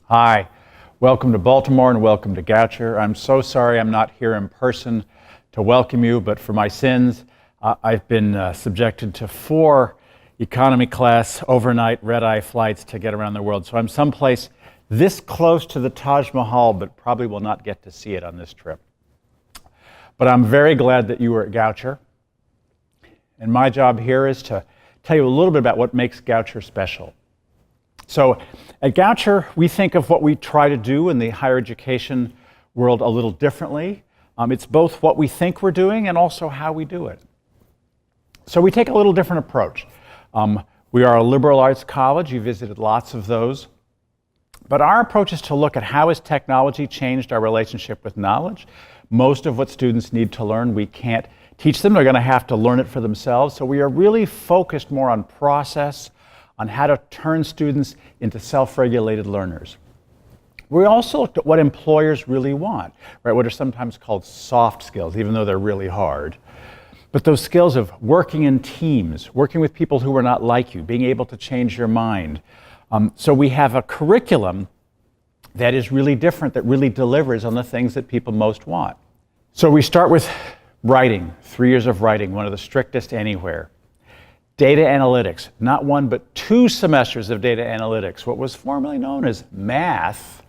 Hi, welcome to Baltimore and welcome to Goucher. I'm so sorry I'm not here in person to welcome you, but for my sins, I've been subjected to 4 economy class overnight red-eye flights to get around the world. So I'm someplace this close to the Taj Mahal, but probably will not get to see it on this trip. But I'm very glad that you were at Goucher. And my job here is to tell you a little bit about what makes Goucher special. So at Goucher, we think of what we try to do in the higher education world a little differently. It's both what we think we're doing and also how we do it. So we take a little different approach. We are a liberal arts college. You visited lots of those. But our approach is to look at how has technology changed our relationship with knowledge. Most of what students need to learn, we can't teach them. They're going to have to learn it for themselves. So we are really focused more on process, on how to turn students into self-regulated learners. We also looked at what employers really want, right? What are sometimes called soft skills, even though they're really hard. But those skills of working in teams, working with people who are not like you, being able to change your mind. So we have a curriculum that is really different, that really delivers on the things that people most want. So we start with writing, 3 years of writing, one of the strictest anywhere. Data analytics, not 1 but 2 semesters of data analytics, what was formerly known as math.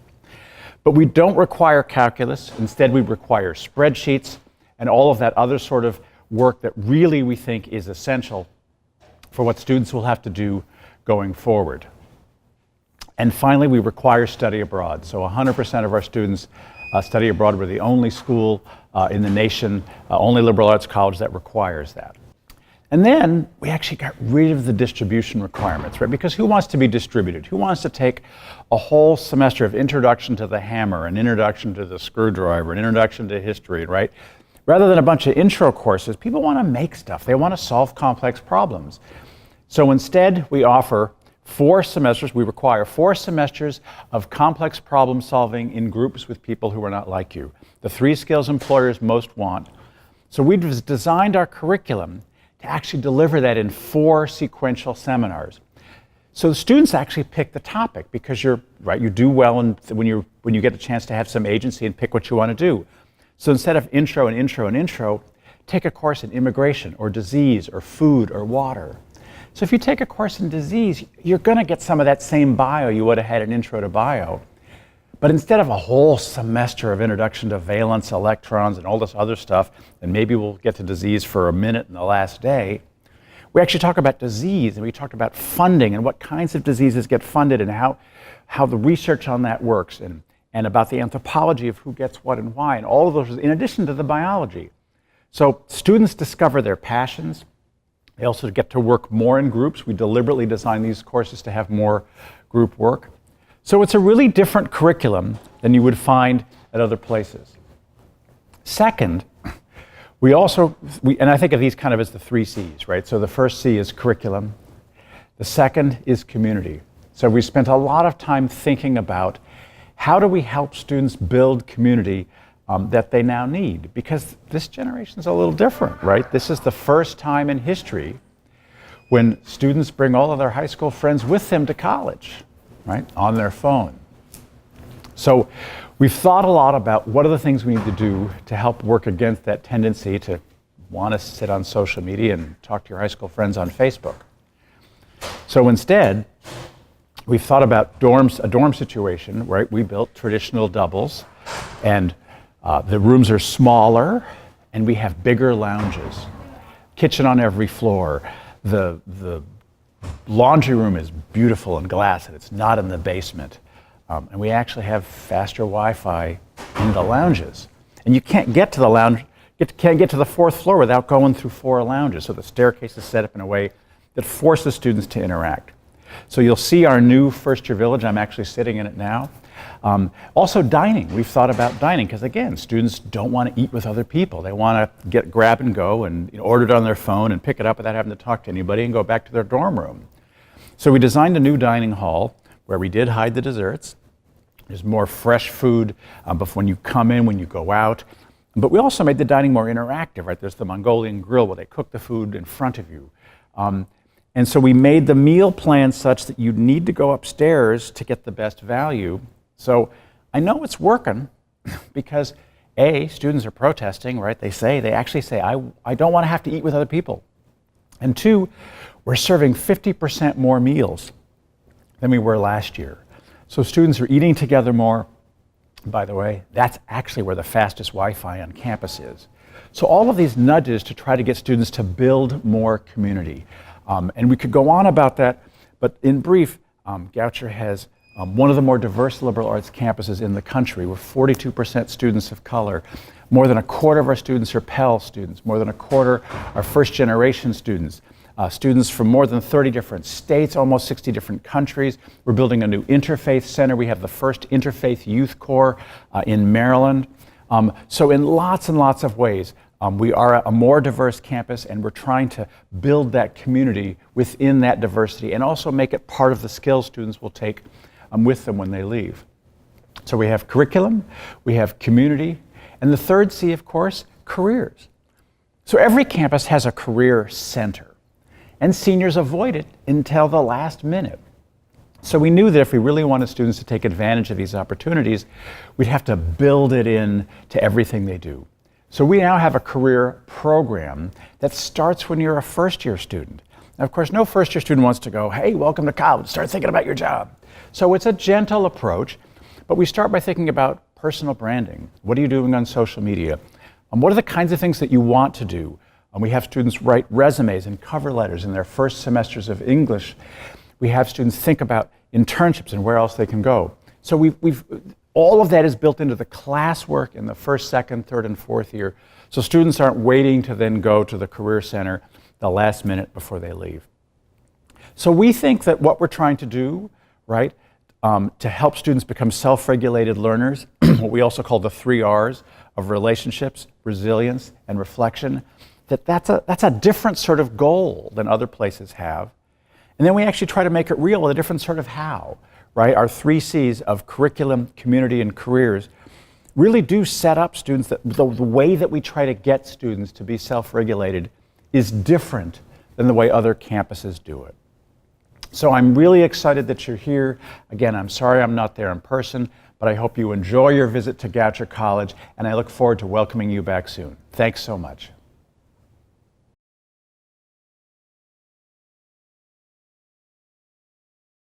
But we don't require calculus. Instead, we require spreadsheets and all of that other sort of work that really we think is essential for what students will have to do going forward. And finally, we require study abroad. So 100% of our students study abroad. We're the only school in the nation, only liberal arts college that requires that. And then we actually got rid of the distribution requirements, right? Because who wants to be distributed? Who wants to take a whole semester of introduction to the hammer, an introduction to the screwdriver, an introduction to history, right? Rather than a bunch of intro courses, people want to make stuff. They want to solve complex problems. So instead, we offer 4 semesters. We require 4 semesters of complex problem solving in groups with people who are not like you. The 3 skills employers most want. So we've designed our curriculum to actually deliver that in 4 sequential seminars. So the students actually pick the topic because you do well when you get a chance to have some agency and pick what you want to do. So instead of intro and intro and intro, take a course in immigration or disease or food or water. So if you take a course in disease, you're going to get some of that same bio you would have had an intro to bio. But instead of a whole semester of introduction to valence electrons and all this other stuff, and maybe we'll get to disease for a minute in the last day, we actually talk about disease, and we talked about funding and what kinds of diseases get funded and how the research on that works, and about the anthropology of who gets what and why, and all of those in addition to the biology. So students discover their passions. They also get to work more in groups. We deliberately design these courses to have more group work. So it's a really different curriculum than you would find at other places. Second, and I think of these kind of as the 3 C's, right? So the first C is curriculum. The second is community. So we spent a lot of time thinking about how do we help students build community that they now need? Because this generation is a little different, right? This is the first time in history when students bring all of their high school friends with them to college, right, on their phone. So we've thought a lot about what are the things we need to do to help work against that tendency to want to sit on social media and talk to your high school friends on Facebook. So instead, we've thought about a dorm situation, right? We built traditional doubles, and the rooms are smaller, and we have bigger lounges. Kitchen on every floor. The laundry room is beautiful and glass, and it's not in the basement. And we actually have faster Wi-Fi in the lounges. And you can't get to the lounge, can't get to the 4th floor without going through 4 lounges. So the staircase is set up in a way that forces students to interact. So you'll see our new first-year village. I'm actually sitting in it now. Also dining. We've thought about dining because, again, students don't want to eat with other people. They want to grab and go and order it on their phone and pick it up without having to talk to anybody and go back to their dorm room. So we designed a new dining hall where we did hide the desserts. There's more fresh food when you come in, when you go out. But we also made the dining more interactive, right? There's the Mongolian grill where they cook the food in front of you. And so we made the meal plan such that you need to go upstairs to get the best value. So I know it's working because A, students are protesting, right? They actually say, I don't want to have to eat with other people. And two, we're serving 50% more meals than we were last year. So students are eating together more. By the way, that's actually where the fastest Wi-Fi on campus is. So all of these nudges to try to get students to build more community. And we could go on about that, but in brief, Goucher has one of the more diverse liberal arts campuses in the country. We're 42% students of color. More than a quarter of our students are Pell students. More than a quarter are first-generation students. Students from more than 30 different states, almost 60 different countries. We're building a new interfaith center. We have the first interfaith youth corps in Maryland. So in lots and lots of ways, we are a more diverse campus, and we're trying to build that community within that diversity and also make it part of the skills students will take with them when they leave. So we have curriculum, we have community, and the third C, of course, careers. So every campus has a career center, and seniors avoid it until the last minute. So we knew that if we really wanted students to take advantage of these opportunities, we'd have to build it in to everything they do. So we now have a career program that starts when you're a first-year student. Now, of course, no first-year student wants to go, hey, welcome to college, start thinking about your job. So it's a gentle approach, but we start by thinking about personal branding. What are you doing on social media? What are the kinds of things that you want to do? We have students write resumes and cover letters in their first semesters of English. We have students think about internships and where else they can go. So all of that is built into the classwork in the first, second, third, and fourth year. So students aren't waiting to then go to the Career Center the last minute before they leave. So we think that what we're trying to do, right, to help students become self-regulated learners, what we also call the 3 R's of relationships, resilience, and reflection, that's a different sort of goal than other places have. And then we actually try to make it real with a different sort of how, right? Our 3 C's of curriculum, community, and careers really do set up students that the way that we try to get students to be self-regulated is different than the way other campuses do it. So I'm really excited that you're here. Again, I'm sorry I'm not there in person, but I hope you enjoy your visit to Goucher College, and I look forward to welcoming you back soon. Thanks so much.